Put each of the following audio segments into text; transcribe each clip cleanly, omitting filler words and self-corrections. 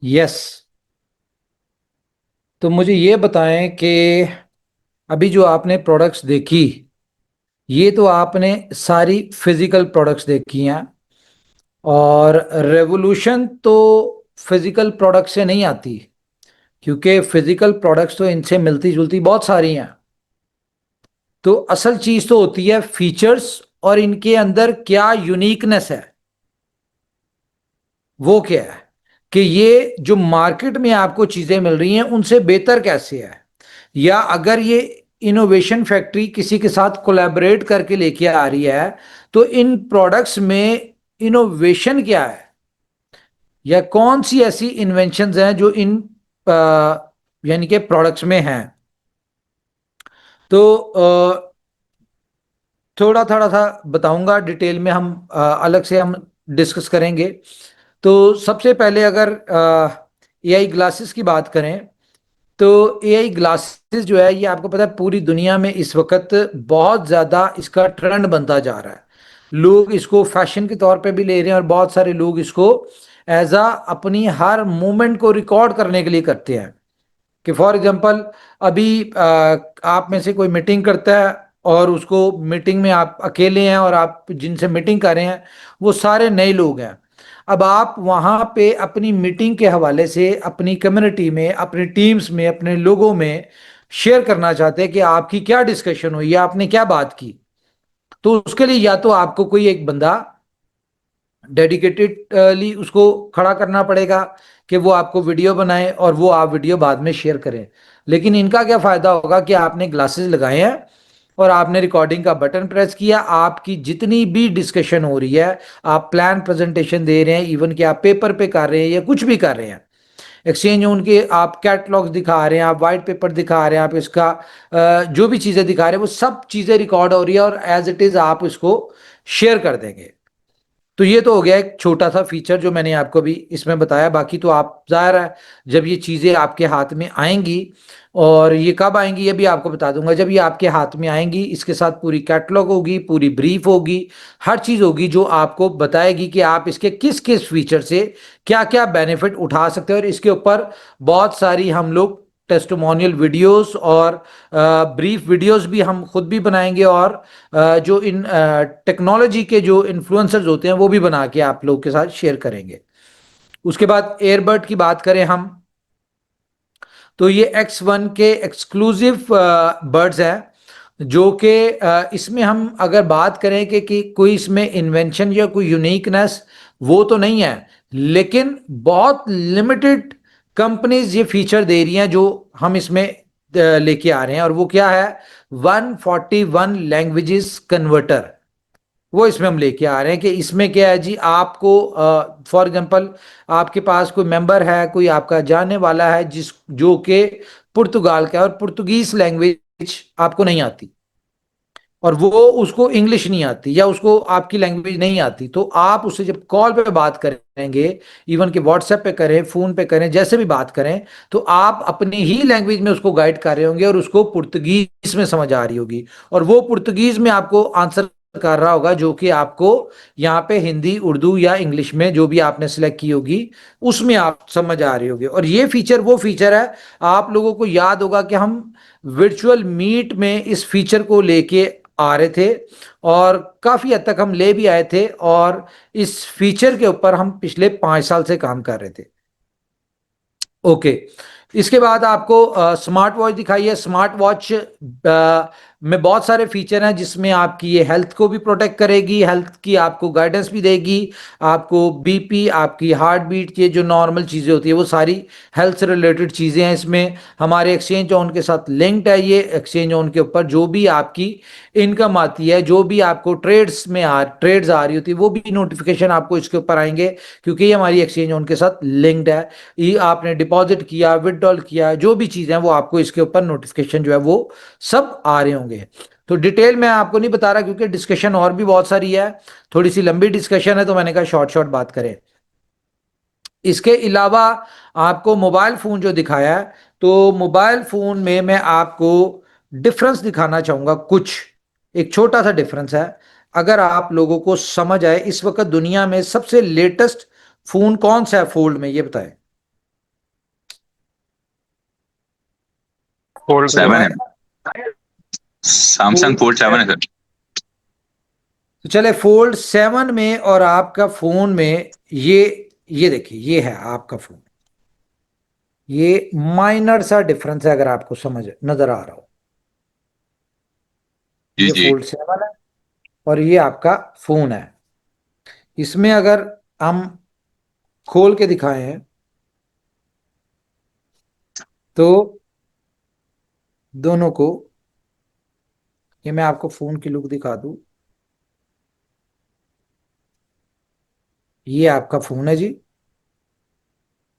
Yes. तो मुझे ये बताएं कि अभी जो आपने प्रोडक्ट्स देखी, ये तो आपने सारी फिजिकल प्रोडक्ट्स देखी हैं, और रेवोल्यूशन तो फिजिकल प्रोडक्ट से नहीं आती, क्योंकि फिजिकल प्रोडक्ट्स तो इनसे मिलती जुलती बहुत सारी हैं। तो असल चीज तो होती है फीचर्स, और इनके अंदर क्या यूनिकनेस है, वो क्या है, कि ये जो मार्केट में आपको चीजें मिल रही हैं उनसे बेहतर कैसे है, या अगर ये इनोवेशन फैक्ट्री किसी के साथ कोलैबोरेट करके लेके आ रही है, तो इन प्रोडक्ट्स में इनोवेशन क्या है, या कौन सी ऐसी इन्वेंशंस हैं जो इन यानी कि प्रोडक्ट्स में हैं। तो थोड़ा थोड़ा सा बताऊंगा, डिटेल में हम अलग से हम डिस्कस करेंगे। तो सबसे पहले अगर एआई ग्लासेस की बात करें, तो एआई ग्लासेस जो है, ये आपको पता है पूरी दुनिया में इस वक्त बहुत ज़्यादा इसका ट्रेंड बनता जा रहा है। लोग इसको फैशन के तौर पे भी ले रहे हैं, और बहुत सारे लोग इसको एज अ अपनी हर मूवमेंट को रिकॉर्ड करने के लिए करते हैं। कि फॉर एग्जांपल, अभी आप में से कोई मीटिंग करता है, और उसको मीटिंग में आप अकेले हैं, और आप जिनसे मीटिंग कर रहे हैं वो सारे नए लोग हैं। अब आप वहाँ पे अपनी मीटिंग के हवाले से अपनी कम्युनिटी में, अपनी टीम्स में, अपने लोगों में शेयर करना चाहते हैं कि आपकी क्या डिस्कशन हुई या आपने क्या बात की। तो उसके लिए या तो आपको कोई एक बंदा डेडिकेटेडली उसको खड़ा करना पड़ेगा कि वो आपको वीडियो बनाए, और वो आप वीडियो बाद में शेयर करें। लेकिन इनका क्या फायदा होगा कि आपने ग्लासेस लगाए हैं, और आपने रिकॉर्डिंग का बटन प्रेस किया, आपकी जितनी भी डिस्कशन हो रही है, आप प्लान प्रेजेंटेशन दे रहे हैं, इवन कि आप पेपर पे कर रहे हैं या कुछ भी कर रहे हैं, एक्सचेंज उनके आप कैटलॉग्स दिखा रहे हैं, आप वाइट पेपर दिखा रहे हैं, आप इसका जो भी चीज़ें दिखा रहे हैं वो सब चीज़ें रिकॉर्ड हो रही है, और एज इट इज़ आप इसको शेयर कर देंगे। तो ये तो हो गया एक छोटा सा फीचर जो मैंने आपको भी इसमें बताया। बाकी तो आप जाहिर है, जब ये चीज़ें आपके हाथ में आएंगी, और ये कब आएंगी ये भी आपको बता दूंगा, जब ये आपके हाथ में आएंगी इसके साथ पूरी कैटलॉग होगी, पूरी ब्रीफ होगी, हर चीज़ होगी जो आपको बताएगी कि आप इसके किस किस फीचर से क्या क्या बेनिफिट उठा सकते हैं। और इसके ऊपर बहुत सारी हम लोग टेस्टिमोनियल वीडियोस और ब्रीफ वीडियोस भी हम खुद भी बनाएंगे, और जो इन टेक्नोलॉजी के जो इन्फ्लुएंसर्स होते हैं वो भी बना के आप लोग के साथ शेयर करेंगे। उसके बाद एयरबड की बात करें हम, तो ये X1 के एक्सक्लूसिव बर्ड्स हैं, जो कि इसमें हम अगर बात करें कि कोई इसमें इन्वेंशन या कोई यूनिकनेस, वो तो नहीं है, लेकिन बहुत लिमिटेड कंपनीज ये फीचर दे रही हैं जो हम इसमें लेके आ रहे हैं। और वो क्या है, 141 लैंग्वेजेस कन्वर्टर, वो इसमें हम लेके आ रहे हैं। कि इसमें क्या है जी, आपको फॉर एग्जांपल आपके पास कोई मेंबर है, कोई आपका जानने वाला है जिस जो कि पुर्तगाल का है, और पुर्तगीज लैंग्वेज आपको नहीं आती, और वो उसको इंग्लिश नहीं आती, या उसको आपकी लैंग्वेज नहीं आती, तो आप उससे जब कॉल पे बात करेंगे, इवन कि व्हाट्सएप पे करें, फोन पे करें, जैसे भी बात करें, तो आप अपनी ही लैंग्वेज में उसको गाइड कर रहे होंगे, और उसको पुर्तगीज में समझ आ रही होगी, और वो पुर्तगीज में आपको आंसर कर रहा होगा, जो कि आपको यहाँ पे हिंदी, उर्दू या इंग्लिश में जो भी आपने सिलेक्ट की होगी उसमें आप समझ आ रही होगी। और ये फीचर वो फीचर है, आप लोगों को याद होगा कि हम वर्चुअल मीट में इस फीचर को लेके आ रहे थे, और काफी हद तक हम ले भी आए थे, और इस फीचर के ऊपर हम पिछले 5 साल से काम कर रहे थे। ओके। इसके बाद आपको स्मार्ट वॉच दिखाई है। स्मार्ट वॉच में बहुत सारे फीचर हैं, जिसमें आपकी ये हेल्थ को भी प्रोटेक्ट करेगी, हेल्थ की आपको गाइडेंस भी देगी, आपको बीपी, आपकी हार्ट बीट, ये जो नॉर्मल चीज़ें होती है वो सारी हेल्थ से रिलेटेड चीज़ें हैं इसमें। हमारे एक्सचेंज ऑन के साथ लिंक्ड है, ये एक्सचेंज ऑन के ऊपर जो भी आपकी इनकम आती है, जो भी आपको ट्रेड्स आ रही होती है, वो भी नोटिफिकेशन आपको इसके ऊपर आएंगे, क्योंकि ये हमारी एक्सचेंज ऑन के साथ लिंक्ड है। ये आपने डिपॉजिट किया, विदड्रॉल किया, जो भी चीज़ें हैं वो आपको इसके ऊपर नोटिफिकेशन जो है वो सब आ रहे होंगे। तो डिटेल मैं आपको नहीं बता रहा, क्योंकि डिस्कशन और भी बहुत सारी है, थोड़ी सी लंबी डिस्कशन है, तो मैंने कहा शॉर्ट शॉर्ट बात करें। इसके अलावा आपको मोबाइल फ़ोन जो दिखाया है, तो मोबाइल फ़ोन में मैं आपको डिफरेंस दिखाना चाहूँगा कुछ, एक छोटा सा डिफरेंस है। अगर आप लोगों को समझ आए, इस वक्त दुनिया में सबसे लेटेस्ट फ़ोन कौन सा है फोल्ड में, ये बताएं। फोल्ड तो 7 है। दिखाएगा। सैमसंग फोल्ड फोल्ड 7 है 7। सर। तो चले फोल्ड 7 में और आपका फोन में, ये देखिए, ये है आपका फोन। ये माइनर सा डिफरेंस है, अगर आपको समझ नजर आ रहा हो। जी ये जी। फोल्ड 7 है और ये आपका फोन है। इसमें अगर हम खोल के दिखाएं तो दोनों को, ये मैं आपको फोन की लुक दिखा दूं। ये आपका फोन है जी।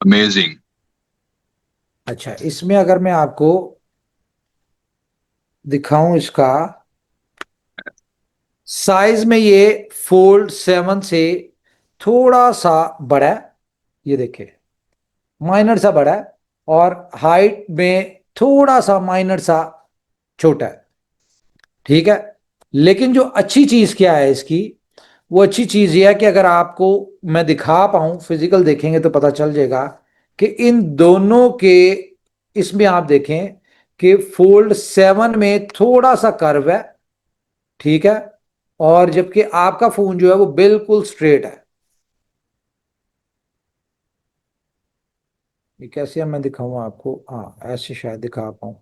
अमेजिंग। अच्छा, इसमें अगर मैं आपको दिखाऊं इसका साइज में, ये फोल्ड 7 से थोड़ा सा बड़ा है। ये देखिए, माइनर सा बड़ा है। और हाइट में थोड़ा सा माइनर सा छोटा है। ठीक है। लेकिन जो अच्छी चीज क्या है इसकी, वो अच्छी चीज ये है कि अगर आपको मैं दिखा पाऊं, फिजिकल देखेंगे तो पता चल जाएगा कि इन दोनों के, इसमें आप देखें कि फोल्ड 7 में थोड़ा सा कर्व है। ठीक है। और जबकि आपका फोन जो है वो बिल्कुल स्ट्रेट है। ये कैसे है, मैं दिखाऊं आपको। हाँ, ऐसे शायद दिखा पाऊं।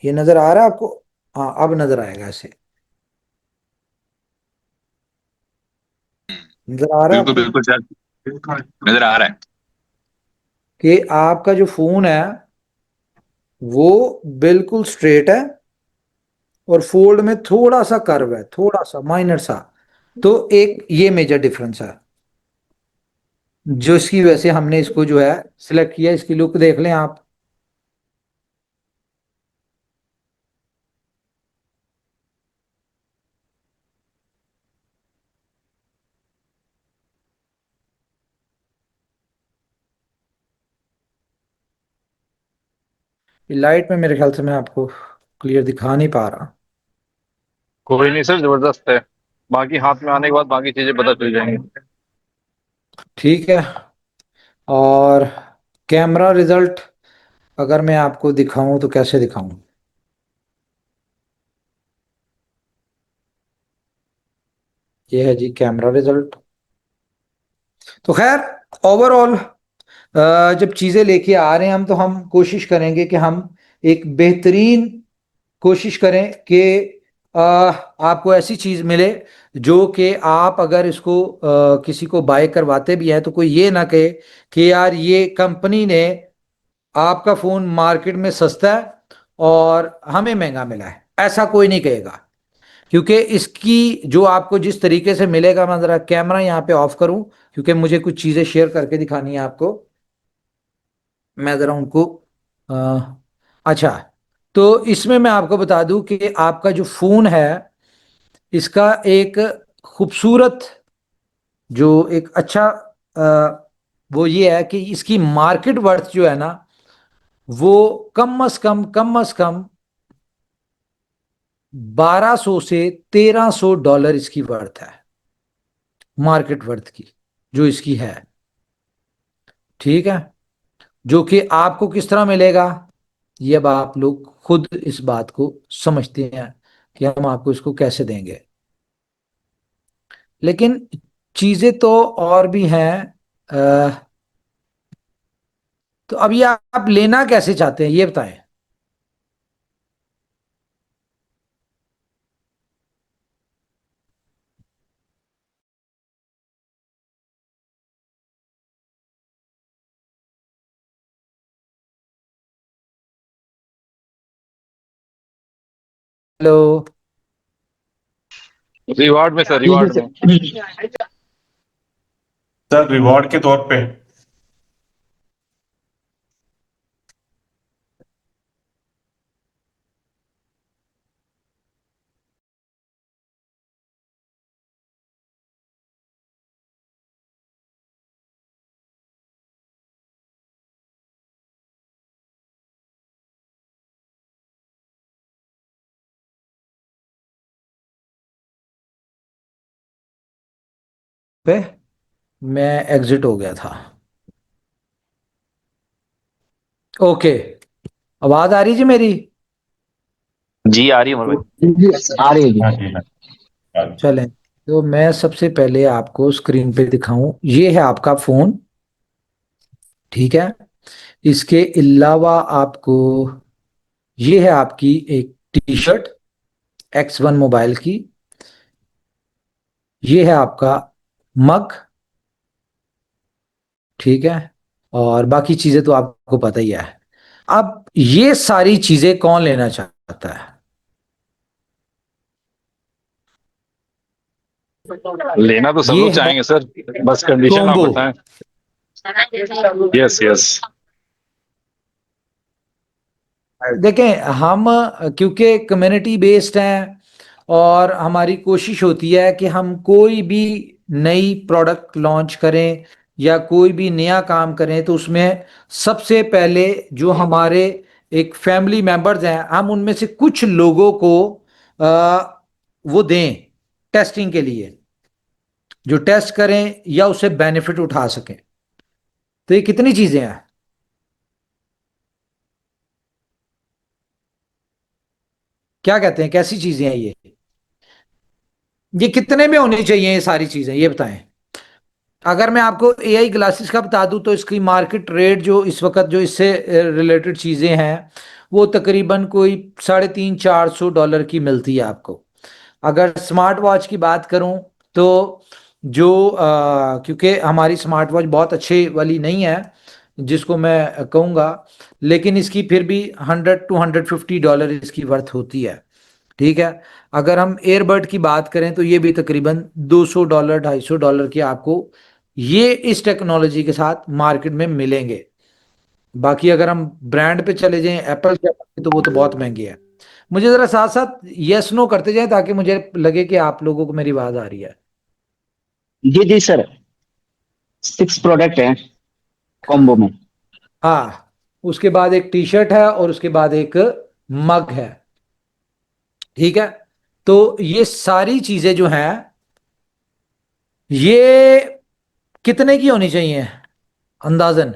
ये नजर आ रहा है आपको? हाँ, अब नजर आएगा ऐसे। नजर आ रहा है बिल्कुल आपको बिल्कुल सर, नजर आ रहा है। कि आपका जो फोन है वो बिल्कुल स्ट्रेट है और फोल्ड में थोड़ा सा कर्व है, थोड़ा सा माइनर सा। तो एक ये मेजर डिफरेंस है, जो इसकी वजह से हमने इसको जो है सिलेक्ट किया। इसकी लुक देख लें आप। लाइट में मेरे ख्याल से मैं आपको क्लियर दिखा नहीं पा रहा। कोई नहीं सर, जबरदस्त है। बाकी हाथ में आने के बाद बाकी चीजें पता चल जाएंगी। ठीक है। और कैमरा रिजल्ट अगर मैं आपको दिखाऊं तो कैसे दिखाऊं? ये है जी कैमरा रिजल्ट। तो खैर, ओवरऑल जब चीजें लेके आ रहे हैं हम, तो हम कोशिश करेंगे कि हम एक बेहतरीन कोशिश करें कि आपको ऐसी चीज मिले जो कि आप अगर इसको किसी को बाय करवाते भी हैं तो कोई ये ना कहे कि यार ये कंपनी ने आपका फोन मार्केट में सस्ता है और हमें महंगा मिला है। ऐसा कोई नहीं कहेगा। क्योंकि इसकी जो आपको जिस तरीके से मिलेगा, मैं जरा कैमरा यहाँ पे ऑफ करूं क्योंकि मुझे कुछ चीजें शेयर करके दिखानी है आपको। मैं जरा उनको अ, अच्छा, तो इसमें मैं आपको बता दूं कि आपका जो फोन है, इसका एक खूबसूरत, जो एक अच्छा वो ये है कि इसकी मार्केट वर्थ जो है ना, वो कम अज कम 1200 से 1300 डॉलर इसकी वर्थ है। मार्केट वर्थ की जो इसकी है। ठीक है। जो कि आपको किस तरह मिलेगा, ये अब आप लोग खुद इस बात को समझते हैं कि हम आपको इसको कैसे देंगे। लेकिन चीजें तो और भी हैं। अ, तो अब ये आप लेना कैसे चाहते हैं, ये बताएं। हेलो। रिवार्ड में सर, जी जी रिवार्ड में। सर रिवॉर्ड के तौर पे पे मैं एग्जिट हो गया था। ओके। आवाज आ रही जी मेरी? जी आ रही है उमर भाई। जी, आ रही है जी। हाँ जी, हाँ हाँ। चलें, तो मैं सबसे पहले आपको स्क्रीन पे दिखाऊं, ये है आपका फोन। ठीक है, इसके अलावा आपको, ये है आपकी एक टी शर्ट X1 मोबाइल की। ये है आपका मग। ठीक है, और बाकी चीजें तो आपको पता ही है। अब ये सारी चीजें कौन लेना चाहता है? लेना तो सब ये लोग है चाहेंगे सर, बस कंडीशन आप कॉम्बो। बताएं। Yes yes. देखें, हम क्योंकि कम्युनिटी बेस्ड हैं, और हमारी कोशिश होती है कि हम कोई भी नई प्रोडक्ट लॉन्च करें या कोई भी नया काम करें, तो उसमें सबसे पहले जो हमारे एक फैमिली मेंबर्स हैं, हम उनमें से कुछ लोगों को वो दें टेस्टिंग के लिए, जो टेस्ट करें या उससे बेनिफिट उठा सकें। तो ये कितनी चीजें हैं? क्या कहते हैं, कैसी चीजें हैं ये कितने में होनी चाहिए ये सारी चीजें, ये बताएं। अगर मैं आपको एआई ग्लासेस का बता दूं, तो इसकी मार्केट रेट जो इस वक्त जो इससे रिलेटेड चीजें हैं, वो तकरीबन कोई $350-400 की मिलती है आपको। अगर स्मार्ट वॉच की बात करूं, तो जो क्योंकि हमारी स्मार्ट वॉच बहुत अच्छी वाली नहीं है जिसको मैं कहूँगा, लेकिन इसकी फिर भी $100 to $150 इसकी वर्थ होती है। ठीक है, अगर हम एयरबड की बात करें, तो ये भी तकरीबन $200 $250 के आपको ये इस टेक्नोलॉजी के साथ मार्केट में मिलेंगे। बाकी अगर हम ब्रांड पे चले जाएं, एप्पल के, तो वो तो बहुत महंगे हैं। मुझे जरा साथ साथ यस नो करते जाएं, ताकि मुझे लगे कि आप लोगों को मेरी आवाज आ रही है। जी जी सर, 6 प्रोडक्ट हैं कॉम्बो में। हाँ, उसके बाद एक टी शर्ट है और उसके बाद एक मग है। ठीक है, तो ये सारी चीजें जो हैं, ये कितने की होनी चाहिए अंदाजन,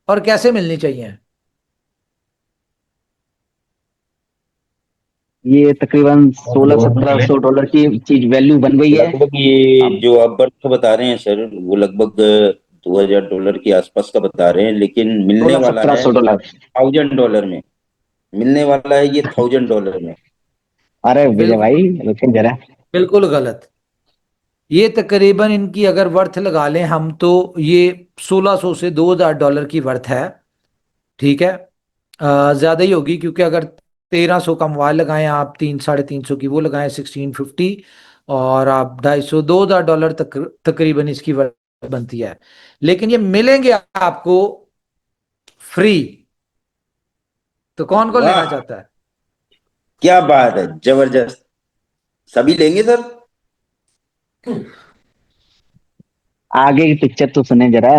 और कैसे मिलनी चाहिए? ये तकरीबन सोलह लोड सत्रह निकले। सौ डॉलर की चीज वैल्यू बन गई है। लगभग ये अब जो आप बर्फ बता रहे हैं सर, वो लगभग $2,000 के आसपास का बता रहे हैं, लेकिन मिलने सोलह वाला सत्रह है सौ डॉलर $1,000 में। मिलने वाला है ये $1,000 में। अरे विजय बिल्कुल, भाई, रुकिए जरा। बिल्कुल गलत। ये तकरीबन इनकी अगर वर्थ लगा लें हम, तो ये 1600 से $2,000 की वर्थ है। ठीक है, ज्यादा ही होगी, क्योंकि अगर 1300 का मोबाइल लगाएं आप, 300 350 की वो लगाएं 1650, और आप 250 $2,000 तक तकरीबन इसकी वर्थ बनती है। लेकिन ये मिलेंगे आपको फ्री। तो कौन कौन लेना वाह, चाहता है? क्या बात है, जबरदस्त। सभी लेंगे सर? आगे की पिक्चर तो सुने जरा।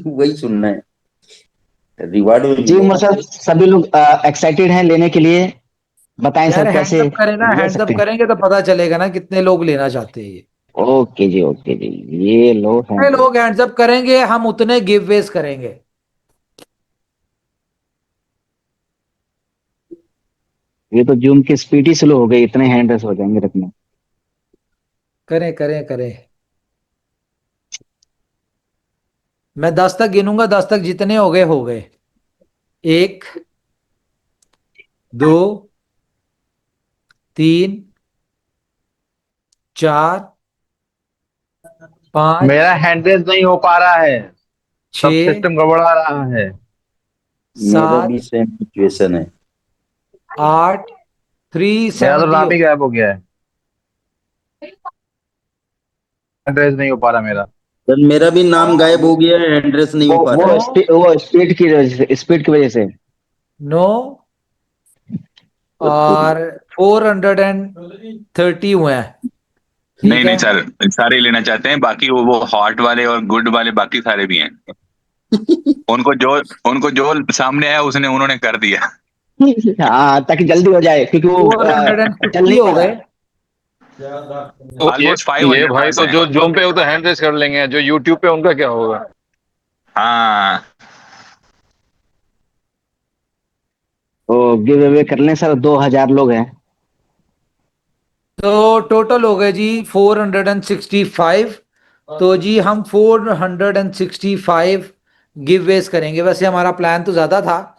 वही सुनना है, रिवार्ड में जी उमर मिलेगा। सर, सभी लोग एक्साइटेड हैं लेने के लिए। बताएं यार सर हैंड्स कैसे अप करें ना, ले हैंड्स अप सकते हैं। करेंगे तो पता चलेगा ना कितने लोग लेना चाहते हैं ये। ओके जी, ओके जी। ये लो है। जितने लोग हैंड्स अप करेंगे, हम उतने गिव वेज करेंगे। ये तो जूम की स्पीड ही स्लो हो गई, इतने हैंड हो जाएंगे रखने। करें करें करें। मैं 10 तक गिनूंगा, 10 तक जितने हो गए हो गए। 1, 2, 3, 4, मेरा 5, हैंड नहीं हो पा रहा है, सब 6, सिस्टम गड़बड़ा रहा है। मेरा भी 7, सेम सिचुएशन है। 8, मेरा तो 370 नाम हो ही गायब हो गया है, एड्रेस नहीं हो पा रहा मेरा। सर मेरा भी नाम गायब हो गया है, एड्रेस नहीं हो पा नो, रहा है। वो स्पीड की वजह से। 9, और 430 हुए हैं। नहीं ठीक है, नहीं सर, सारे लेना चाहते हैं, बाकी वो हॉट वाले और गुड वाले बाकी सारे भी हैं। उनको जो सामने है उसने उन्होंने कर दिया। हाँ, ताकि जल्दी हो जाए क्योंकि वो फोर हंड्रेड एंड चल फिफ्टी नहीं हो पा रहा गए। है। तो ऑलमोस्ट फाइव ये हंड्रेड भाई बस तो हैं। जो जूम पे हो तो हैंड रेस कर लेंगे, जो यूट्यूब पे उनका क्या होगा? हाँ, तो गिव अवे कर लें सर, 2000 लोग हैं। तो टोटल हो गए जी 465। तो जी हम 465 गिव वेज करेंगे। वैसे हमारा प्लान तो ज्यादा था,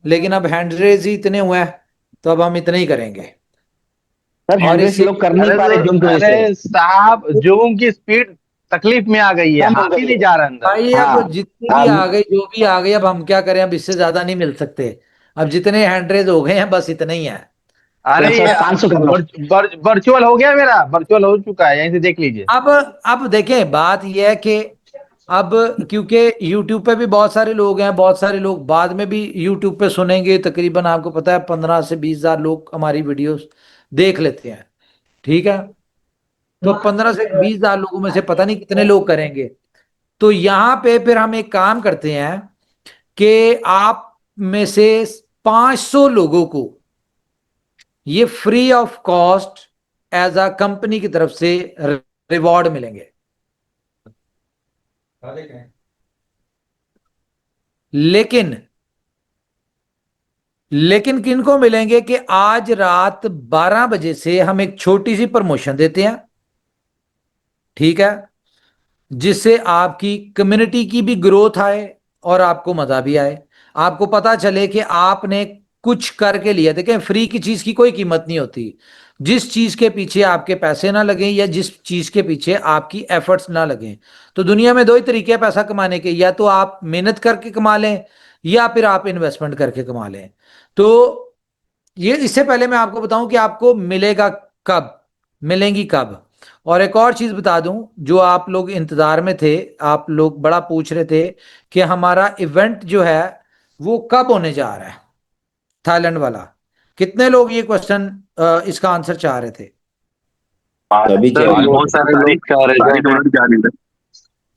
लेकिन अब हैंड रेज ही इतने हुए हैं, तो अब हम इतने ही करेंगे। सर और हैंड्रेड इससे लोग कर नहीं अरे पा रहे जूम की वजह अरे से। साहब, जूम की स्पीड तकलीफ में आ गई है, कम हो हाथ ही गई नहीं है। जा रहा अंदर। भाई अब हाँ। जितनी भी आ अब गई, जो भी आ गई, अब हम क्या करें, अब इससे ज्यादा नहीं मिल सकते। अब जितने हैंड रेज हो गए हैं बस इतने ही है। अरे तो सर 500 कर लो। वर्चुअल हो गया, मेरा वर्चुअल हो चुका है, यहीं से देख लीजिए। अब देखें, बात यह है कि अब क्योंकि YouTube पे भी बहुत सारे लोग हैं, बहुत सारे लोग बाद में भी YouTube पे सुनेंगे। तकरीबन आपको पता है 15 से 20 हजार लोग हमारी वीडियोस देख लेते हैं, ठीक है। तो 15 से 20 हजार लोगों में से पता नहीं कितने लोग करेंगे। तो यहाँ पे फिर हम एक काम करते हैं कि आप में से 500 लोगों को ये free of cost as a company की तरफ से रिवॉर्ड मिलेंगे। लेकिन लेकिन किनको मिलेंगे कि आज रात 12 बजे से हम एक छोटी सी प्रमोशन देते हैं, ठीक है, जिससे आपकी कम्युनिटी की भी ग्रोथ आए और आपको मजा भी आए। आपको पता चले कि आपने कुछ करके लिया। देखें, फ्री की चीज की कोई कीमत नहीं होती। जिस चीज के पीछे आपके पैसे ना लगें या जिस चीज के पीछे आपकी एफर्ट्स ना लगें। तो दुनिया में दो ही तरीके हैं पैसा कमाने के, या तो आप मेहनत करके कमा लें या फिर आप इन्वेस्टमेंट करके कमा लें। तो ये, इससे पहले मैं आपको बताऊं कि आपको मिलेगा कब, मिलेंगी कब। और एक और चीज बता दूं, जो आप लोग इंतजार में थे, आप लोग बड़ा पूछ रहे थे कि हमारा इवेंट जो है वो कब होने जा रहा है, थाईलैंड वाला। कितने लोग ये क्वेश्चन, इसका आंसर चाह रहे थे? सभी सर चाहिए। बहुत सारे लोग कह रहे सारी थे। डॉलर जा रही है।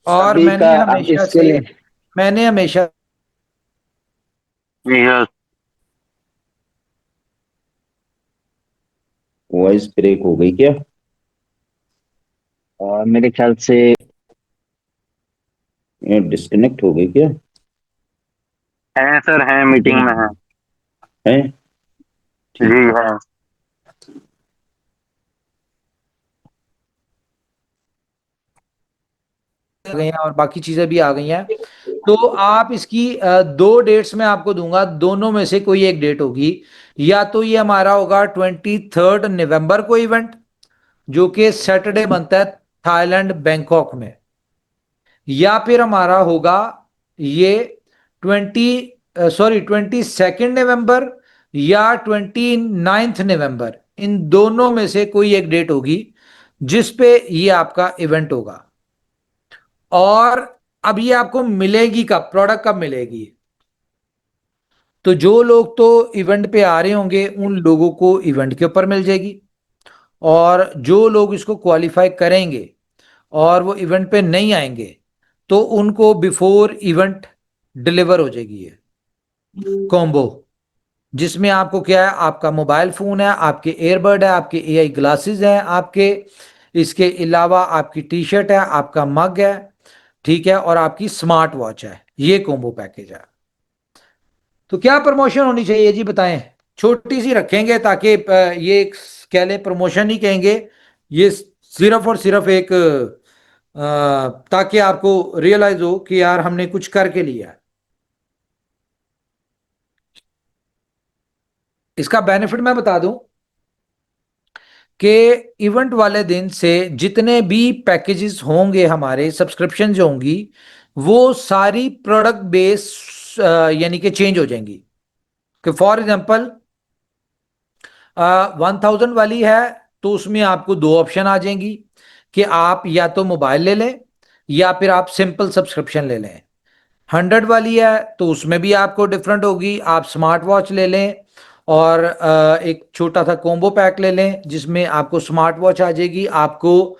और सभी मैंने का अब हमेशा इसके से लिए मैंने हमेशा यस। वॉइस ब्रेक हो गई क्या? मेरे ख्याल से ये डिस्कनेक्ट हो गई क्या? है सर, है मीटिंग में है। है। जी है। आ गई हैं और बाकी चीजें भी आ गई हैं। तो आप इसकी दो डेट्स में आपको दूंगा, दोनों में से कोई एक डेट होगी। या तो ये हमारा होगा 23 नवंबर को इवेंट, जो कि सैटरडे बनता है थाईलैंड बैंकॉक में। या फिर हमारा होगा ये 22 नवंबर या 29 नवंबर। इन दोनों में से कोई एक डेट होगी जिस पे ये आपका इवेंट होगा। और अब ये आपको मिलेगी कब, प्रोडक्ट कब मिलेगी? तो जो लोग तो इवेंट पे आ रहे होंगे उन लोगों को इवेंट के ऊपर मिल जाएगी। और जो लोग इसको क्वालिफाई करेंगे और वो इवेंट पे नहीं आएंगे, तो उनको बिफोर इवेंट डिलीवर हो जाएगी ये कॉम्बो। जिसमें आपको क्या है, आपका मोबाइल फोन है, आपके एयरबड है, आपके एआई ग्लासेस हैं, आपके इसके अलावा आपकी टी शर्ट है, आपका मग है, ठीक है, और आपकी स्मार्ट वॉच है। ये कॉम्बो पैकेज है। तो क्या प्रमोशन होनी चाहिए जी, बताएं। छोटी सी रखेंगे ताकि ये कह लें प्रमोशन ही कहेंगे। ये सिर्फ और सिर्फ एक ताकि आपको रियलाइज हो कि यार हमने कुछ करके लिया है। इसका बेनिफिट मैं बता दूं कि इवेंट वाले दिन से जितने भी पैकेजेस होंगे, हमारे सब्सक्रिप्शन जो होंगी, वो सारी प्रोडक्ट बेस यानी कि चेंज हो जाएंगी। कि फॉर एग्जांपल 1000 वाली है तो उसमें आपको दो ऑप्शन आ जाएंगी कि आप या तो मोबाइल ले लें या फिर आप सिंपल सब्सक्रिप्शन ले लें। 100 वाली है तो उसमें भी आपको डिफरेंट होगी, आप स्मार्ट वॉच ले लें और एक छोटा सा कॉम्बो पैक ले लें जिसमें आपको स्मार्ट वॉच आ जाएगी, आपको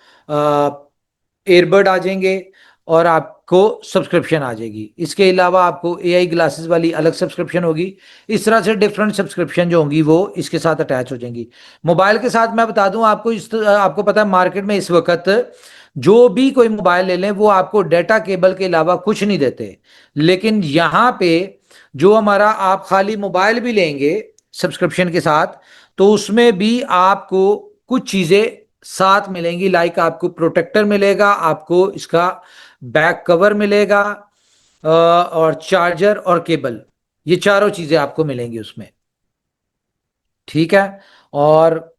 एयरबड आ जाएंगे और आपको सब्सक्रिप्शन आ जाएगी। इसके अलावा आपको एआई ग्लासेस वाली अलग सब्सक्रिप्शन होगी। इस तरह से डिफरेंट सब्सक्रिप्शन जो होंगी वो इसके साथ अटैच हो जाएंगी। मोबाइल के साथ मैं बता दूं आपको, आपको पता है मार्केट में इस वक्त जो भी कोई मोबाइल ले लें वो आपको डेटा केबल के अलावा कुछ नहीं देते। लेकिन यहां पे जो हमारा, आप खाली मोबाइल भी लेंगे सब्सक्रिप्शन के साथ, तो उसमें भी आपको कुछ चीज़ें साथ मिलेंगी, लाइक आपको प्रोटेक्टर मिलेगा, आपको इसका बैक कवर मिलेगा, और चार्जर और केबल, ये चारों चीज़ें आपको मिलेंगी उसमें। ठीक है, और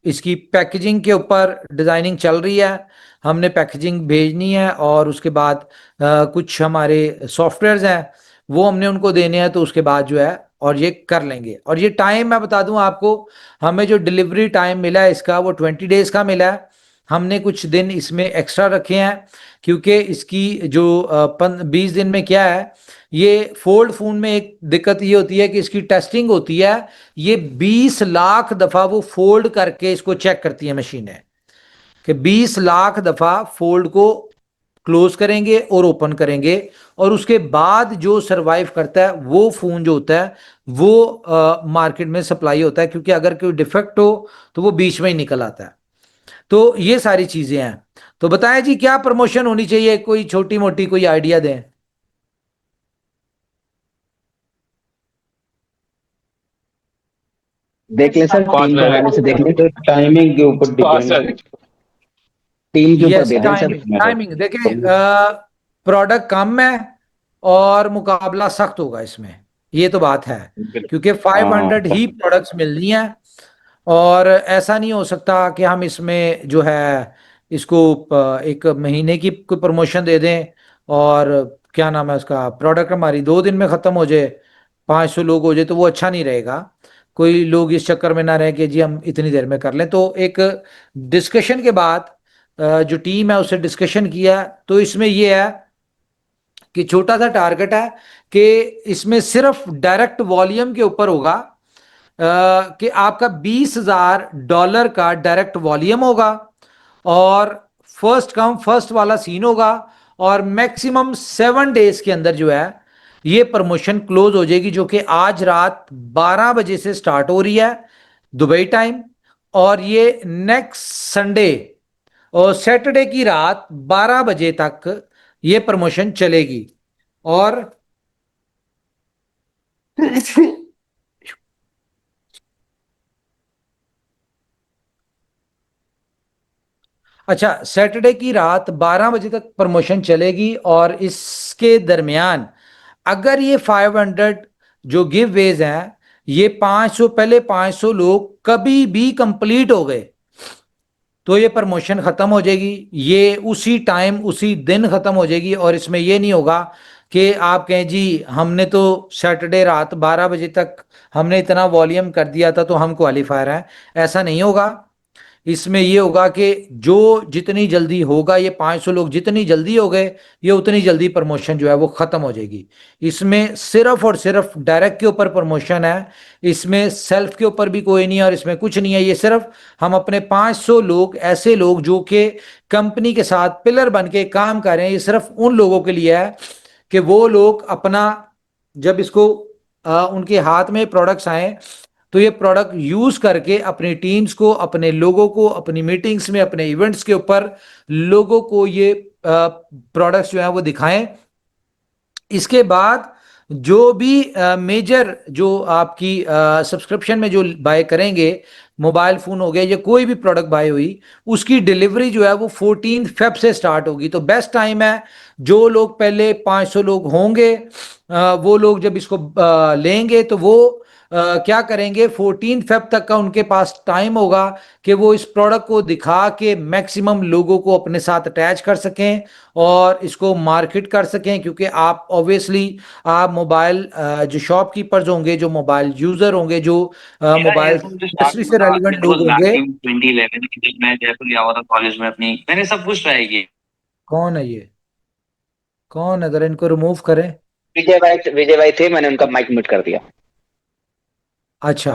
इसकी पैकेजिंग के ऊपर डिज़ाइनिंग चल रही है, हमने पैकेजिंग भेजनी है, और उसके बाद कुछ हमारे सॉफ्टवेयर्स हैं वो हमने उनको देने हैं, तो उसके बाद जो है और ये कर लेंगे। और ये टाइम मैं बता दूं आपको, हमें जो डिलीवरी टाइम मिला है इसका वो 20 डेज़ का मिला है। हमने कुछ दिन इसमें एक्स्ट्रा रखे हैं, क्योंकि इसकी जो 20 दिन में क्या है, ये फोल्ड फोन में एक दिक्कत ये होती है कि इसकी टेस्टिंग होती है, ये 20 लाख दफा वो फोल्ड करके इसको चेक करती है मशीनें, कि 20 लाख दफा फोल्ड को क्लोज करेंगे और ओपन करेंगे, और उसके बाद जो सरवाइव करता है वो फोन जो होता है वो मार्केट में सप्लाई होता है, क्योंकि अगर कोई डिफेक्ट हो तो वो बीच में ही निकल आता है। तो ये सारी चीजें हैं। तो बताएं जी, क्या प्रमोशन होनी चाहिए, कोई छोटी मोटी कोई आइडिया दें। देख ले सर, पाँच टीम को महीने मैंने से देख ले, तो टाइमिंग के ऊपर पाँच डिपेंड। टीम के ऊपर यस, भेजें सर। टाइमिंग देखिए, प्रोडक्ट कम है और मुकाबला सख्त होगा इसमें, ये तो बात है, क्योंकि 500 ही प्रोडक्ट्स मिलनी है, और ऐसा नहीं हो सकता कि हम इसमें जो है इसको एक महीने की कोई प्रमोशन दे दें, और क्या नाम है उसका, प्रोडक्ट हमारी 2 दिन में ख़त्म हो जाए, 500 लोग हो जाए, तो वो अच्छा नहीं रहेगा। कोई लोग इस चक्कर में ना रहे कि जी हम इतनी देर में कर लें। तो एक डिस्कशन के बाद जो टीम है उससे डिस्कशन किया, तो इसमें ये है कि छोटा सा टारगेट है कि इसमें सिर्फ डायरेक्ट वॉल्यूम के ऊपर होगा, कि आपका $20,000 का डायरेक्ट वॉल्यूम होगा, और फर्स्ट कम फर्स्ट वाला सीन होगा, और मैक्सिमम 7 डेज के अंदर जो है ये प्रमोशन क्लोज हो जाएगी, जो कि आज रात 12 बजे से स्टार्ट हो रही है दुबई टाइम, और ये नेक्स्ट संडे और सैटरडे की रात 12 बजे तक ये प्रमोशन चलेगी। और अच्छा, सैटरडे की रात 12 बजे तक प्रमोशन चलेगी, और इसके दरमियान अगर ये 500 जो गिव वेज हैं, ये 500 पहले 500 लोग कभी भी कंप्लीट हो गए तो ये प्रमोशन खत्म हो जाएगी, ये उसी टाइम उसी दिन खत्म हो जाएगी। और इसमें ये नहीं होगा कि आप कहें जी हमने तो सैटरडे रात 12 बजे तक हमने इतना वॉल्यूम कर दिया था तो हम क्वालिफायर हैं, ऐसा नहीं होगा। इसमें ये होगा कि जो जितनी जल्दी होगा, ये 500 लोग जितनी जल्दी हो गए, ये उतनी जल्दी प्रमोशन जो है वो खत्म हो जाएगी। इसमें सिर्फ और सिर्फ डायरेक्ट के ऊपर प्रमोशन है, इसमें सेल्फ के ऊपर भी कोई नहीं है, और इसमें कुछ नहीं है। ये सिर्फ हम अपने 500 लोग, ऐसे लोग जो कि कंपनी के साथ पिलर बन के काम कर रहे हैं, ये सिर्फ उन लोगों के लिए है कि वो लोग अपना जब इसको उनके हाथ में प्रोडक्ट्स आए तो ये प्रोडक्ट यूज करके अपनी टीम्स को, अपने लोगों को, अपनी मीटिंग्स में, अपने इवेंट्स के ऊपर लोगों को ये प्रोडक्ट्स जो है वो दिखाएं। इसके बाद जो भी मेजर जो आपकी सब्सक्रिप्शन में जो बाय करेंगे, मोबाइल फोन हो गया या कोई भी प्रोडक्ट बाय हुई, उसकी डिलीवरी जो है वो 14 फेब से स्टार्ट होगी। तो बेस्ट टाइम है, जो लोग पहले 500 लोग होंगे वो लोग जब इसको लेंगे तो वो क्या करेंगे, 14 फेब तक का उनके पास टाइम होगा कि वो इस प्रोडक्ट को दिखा के मैक्सिमम लोगों को अपने साथ अटैच कर सकें और इसको मार्केट कर सकें। क्योंकि आप ऑब्वियसली आप मोबाइल जो शॉपकीपर्स होंगे, जो मोबाइल यूजर होंगे, जो मोबाइल इंडस्ट्री से रेलिवेंट लोग होंगे। 2011 में जब मैं जयपुर गया हुआ था कॉलेज में अपनी, मैंने सब कुछ ट्राई किया। कौन है ये, कौन है, अगर इनको रिमूव करें। विजय भाई थे, मैंने उनका माइक म्यूट कर दिया। अच्छा,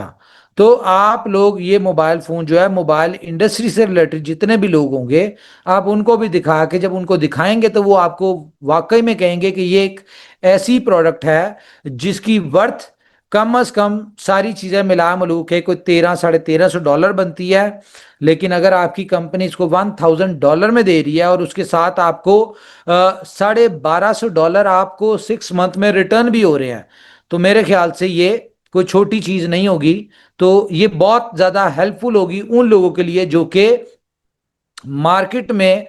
तो आप लोग ये मोबाइल फोन जो है, मोबाइल इंडस्ट्री से रिलेटेड जितने भी लोग होंगे, आप उनको भी दिखा के, जब उनको दिखाएंगे तो वो आपको वाकई में कहेंगे कि ये एक ऐसी प्रोडक्ट है जिसकी वर्थ कम से कम सारी चीजें मिला मिलू के कोई $1300-1350 बनती है। लेकिन अगर आपकी कंपनी इसको $1000 में दे रही है और उसके साथ आपको $1250 आपको 6 मंथ में रिटर्न भी हो रहे हैं, तो मेरे ख्याल से ये कोई छोटी चीज नहीं होगी। तो ये बहुत ज्यादा हेल्पफुल होगी उन लोगों के लिए जो कि मार्केट में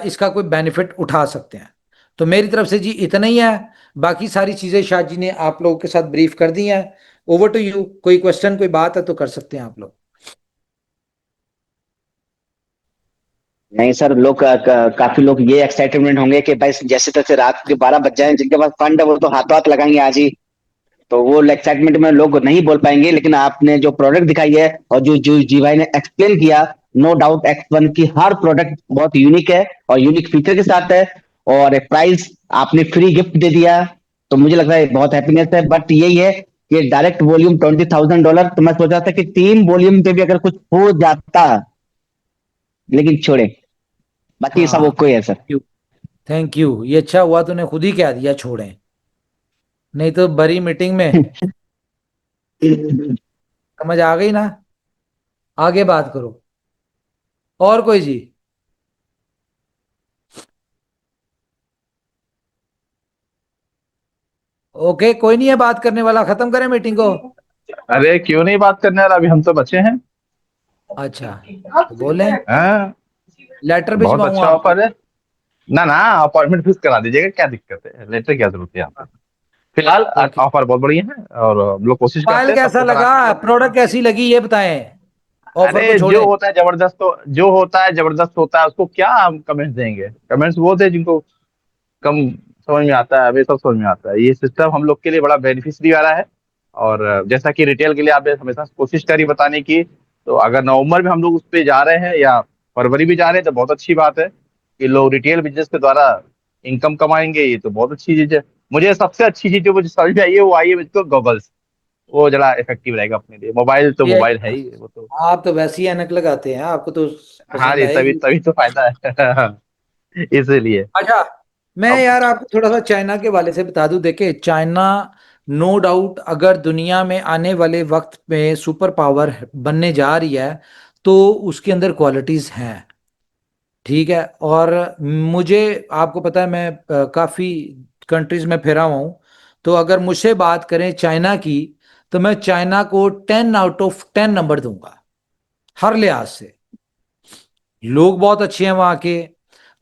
इसका कोई बेनिफिट उठा सकते हैं। तो मेरी तरफ से जी इतना ही है। बाकी सारी चीजें शाह जी ने आप लोगों के साथ ब्रीफ कर दी हैं। ओवर टू यू, कोई क्वेश्चन कोई बात है तो कर सकते हैं आप लोग। नहीं सर, काफी लोग ये एक्साइटमेंट होंगे कि भाई जैसे तैसे रात के 12 बज जाए, जिनके पास फंड है वो तो हाथों हाथ लगाएंगे आज ही। तो वो एक्साइटमेंट में लोग नहीं बोल पाएंगे, लेकिन आपने जो प्रोडक्ट दिखाई है और जो जो जी भाई ने एक्सप्लेन किया, नो डाउट X1 की हर प्रोडक्ट बहुत यूनिक है और यूनिक फीचर के साथ है। और प्राइस आपने फ्री गिफ्ट दे दिया, तो मुझे लग रहा है बहुत हैप्पीनेस है। बट यही है कि डायरेक्ट वॉल्यूम $20,000, तो मैं सोच रहा था कि टीम वॉल्यूम पे भी अगर कुछ हो जाता, लेकिन छोड़े, बाकी सब हाँ, ओके है सर। Thank you. ये अच्छा हुआ तूने खुद ही कह दिया छोड़ें, नहीं तो बड़ी मीटिंग में समझ आ गई ना। आगे बात करो। और कोई जी? ओके, कोई नहीं है बात करने वाला, खत्म करें मीटिंग को। अरे क्यों नहीं बात करने वाला, अभी हम तो बचे हैं। अच्छा, तो बोलें, हाँ, लेटर बहुत भिजवाऊं अच्छा आपको? ऑफर है। ना ना, अपॉइंटमेंट फिक्स करा दीजिएगा, क्या दिक्कत है, लेटर क्या जरूरत है यहाँ पे। फिलहाल ओके। ऑफर बहुत बढ़िया है और हम लोग कोशिश करते फाइल हैं कैसा सबको लगा, कराने की। प्रोडक्ट कैसी लगी ये बताएं, ऑफर को अरे जो छोड़ें। होता है जबरदस्त, तो जो होता है जबरदस्त होता है, उसको क्या हम कमेंट्स देंगे। कमेंट्स वो थे जिनको कम समझ में आता है, अभी सब समझ में आता है। ये सिस्टम हम लोग के लिए बड़ा बेनिफिशियरी वाला है। और जैसा कि रिटेल के लिए आपने हमेशा कोशिश करी बताने की, तो अगर नवंबर में हम लोग उस पर जा रहे हैं या फरवरी भी जा रहे हैं तो बहुत अच्छी बात है कि लोग रिटेल बिजनेस के द्वारा इनकम कमाएंगे। ये तो बहुत अच्छी चीज है। मुझे सबसे अच्छी चीज जो मुझे समझ में आई है वो आई है मुझको गॉगल्स। वो जरा इफेक्टिव रहेगा अपने लिए। मोबाइल तो ये मोबाइल है ही वो तो। आप तो वैसे ही ऐनक लगाते हैं, आपको तो हाँ पसंद जी, तभी आएगी। तभी तो फायदा है इसीलिए। अच्छा, मैं अब यार आपको थोड़ा सा चाइना के वाले से बता दूं। देखे, चाइना नो डाउट अगर दुनिया में आने वाले वक्त में सुपर पावर बनने जा रही है तो उसके अंदर क्वालिटीज हैं। ठीक है, और मुझे, आपको पता है मैं काफी कंट्रीज में फिरा हुआ हूं। तो अगर मुझसे बात करें चाइना की, तो मैं चाइना को 10 आउट ऑफ 10 नंबर दूंगा हर लिहाज से। लोग बहुत अच्छे हैं वहाँ के,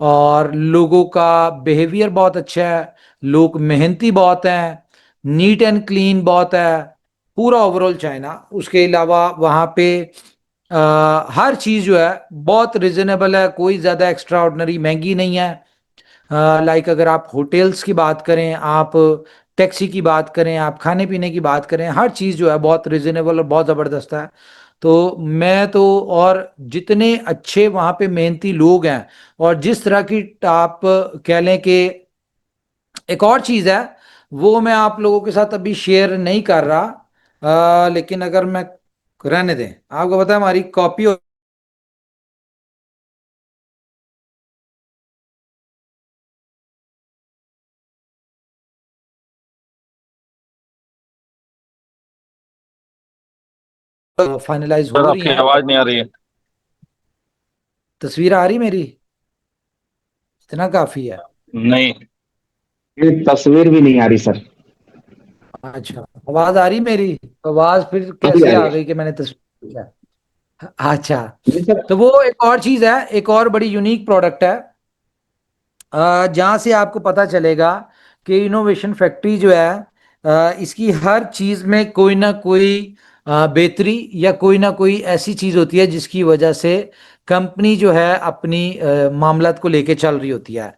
और लोगों का बिहेवियर बहुत अच्छा है, लोग मेहनती बहुत हैं, नीट एंड क्लीन बहुत है, पूरा ओवरऑल चाइना। उसके अलावा वहाँ पे हर चीज़ जो है बहुत रिजनेबल है, कोई ज़्यादा एक्स्ट्रा ऑर्डिनरी महंगी नहीं है। लाइक अगर आप होटल्स की बात करें, आप टैक्सी की बात करें, आप खाने पीने की बात करें, हर चीज़ जो है बहुत रिजनेबल और बहुत ज़बरदस्त है। तो मैं तो, और जितने अच्छे वहाँ पे मेहनती लोग हैं, और जिस तरह की आप कह लें कि एक और चीज़ है, वो मैं आप लोगों के साथ अभी शेयर नहीं कर रहा। लेकिन अगर मैं, रहने दें, आपको पता है हमारी कॉपी फाइनलाइज सर हो रही आपकी हैं। आवाज नहीं आ रही है। तस्वीर आ रही मेरी, इतना काफ़ी है। नहीं। ये तस्वीर भी नहीं आ रही सर। अच्छा, आवाज आ रही मेरी? आवाज फिर अभी आ कैसे रही आ है। गई कि मैंने तस्वीर किया? अच्छा, जी सर। तो वो एक और चीज है, एक और बड़ी यूनिक प्रोडक्ट है, जहां से आपको पता चलेगा कि इनोवेशन फैक्ट्री जो है, इसकी हर चीज में कोई ना कोई बेहतरी या कोई ना कोई ऐसी चीज होती है जिसकी वजह से कंपनी जो है अपनी मामलात को लेके चल रही होती है।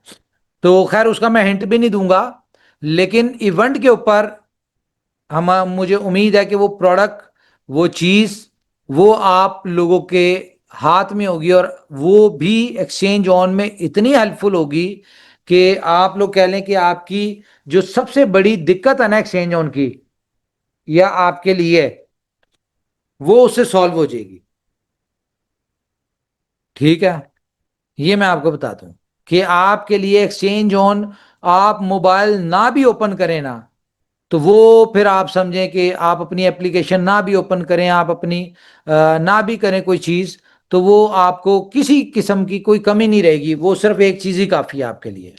तो खैर उसका मैं हिंट भी नहीं दूंगा, लेकिन इवेंट के ऊपर हम, मुझे उम्मीद है कि वो प्रोडक्ट, वो चीज, वो आप लोगों के हाथ में होगी, और वो भी एक्सचेंज ऑन में इतनी हेल्पफुल होगी कि आप लोग कह लें कि आपकी जो सबसे बड़ी दिक्कत है ना एक्सचेंज ऑन की, या आपके लिए, वो उससे सॉल्व हो जाएगी। ठीक है, ये मैं आपको बता दूं कि आपके लिए एक्सचेंज ऑन, आप मोबाइल ना भी ओपन करें ना, तो वो फिर आप समझें कि आप अपनी एप्लीकेशन ना भी ओपन करें, आप अपनी ना भी करें कोई चीज़, तो वो आपको किसी किस्म की कोई कमी नहीं रहेगी। वो सिर्फ एक चीज़ ही काफ़ी है आपके लिए।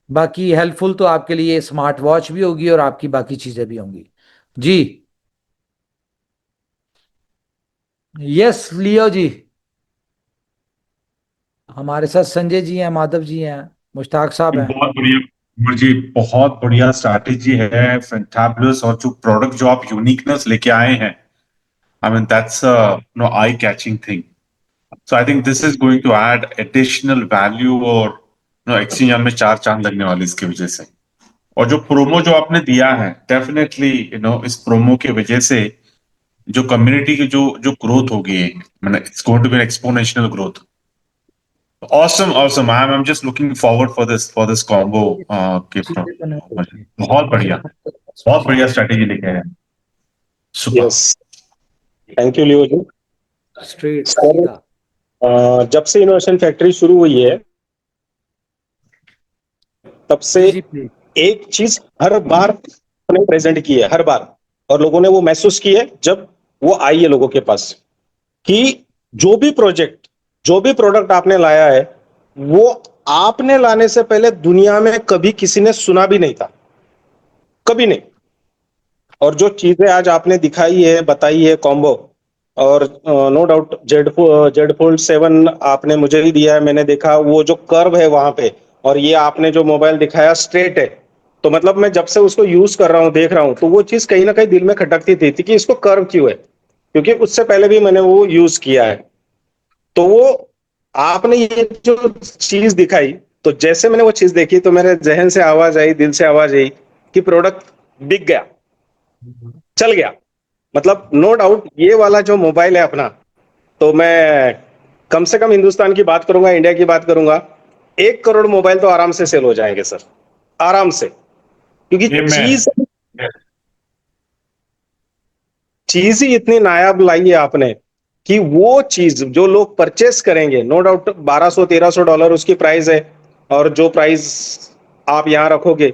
बाकी हेल्पफुल तो आपके लिए स्मार्ट वॉच भी होगी और आपकी बाकी चीज़ें भी होंगी। जी। यस लियो जी, हमारे साथ संजय जी हैं, माधव जी हैं, मुश्ताक साहब हैं। बहुत बढ़िया उमर जी, बहुत बढ़िया स्ट्रैटेजी है, फैंटाबुलस। और जो प्रोडक्ट जो आप यूनिकनेस लेके आए हैं, I mean that's no eye catching thing. So I think this is going to add additional value, और नो एक्सचेंज में चार चांद लगने वाली इसकी वजह से। और जो प्रोमो जो आपने दिया है, डेफिनेटली इस प्रोमो की वजह से जो कम्युनिटी की जो जो ग्रोथ होगी, मैंने it's going to be an exponential growth. Awesome, awesome. I'm just looking forward for this combo. बहुत बढ़िया, बहुत बढ़िया स्ट्रेटेजी लेके आए हैं। Super. Yes, thank you Leo ji. Straight sir, सीधा। जब से इनोवेशन फैक्ट्री शुरू हुई है, तब से जी प्लीज। एक चीज हर बार आपने प्रेजेंट की है, हर बार, और लोगों ने वो महसूस की है जब वो आई है लोगों के पास, कि जो भी प्रोजेक्ट, जो भी प्रोडक्ट आपने लाया है, वो आपने लाने से पहले दुनिया में कभी किसी ने सुना भी नहीं था, कभी नहीं। और जो चीजें आज आपने दिखाई है, बताई है कॉम्बो, और नो डाउट जेड फोल्ड 7 आपने मुझे ही दिया है, मैंने देखा वो जो कर्व है वहां पे, और ये आपने जो मोबाइल दिखाया स्ट्रेट है। तो मतलब मैं जब से उसको यूज कर रहा हूँ, देख रहा हूँ, तो वो चीज कहीं ना कहीं दिल में खटकती थी कि इसको कर्व क्यों है, क्योंकि उससे पहले भी मैंने वो यूज किया है। तो वो आपने ये जो चीज दिखाई, तो जैसे मैंने वो चीज देखी तो मेरे जहन से आवाज आई, दिल से आवाज आई कि प्रोडक्ट बिक गया, चल गया। मतलब नो डाउट ये वाला जो मोबाइल है अपना, तो मैं कम से कम हिंदुस्तान की बात करूंगा, इंडिया की बात करूंगा, 1 करोड़ मोबाइल तो आराम से सेल हो जाएंगे सर, आराम से। क्योंकि चीज ही इतनी नायाब लाई है आपने कि वो चीज जो लोग परचेस करेंगे, नो डाउट $1200-1300 उसकी प्राइस है, और जो प्राइस आप यहां रखोगे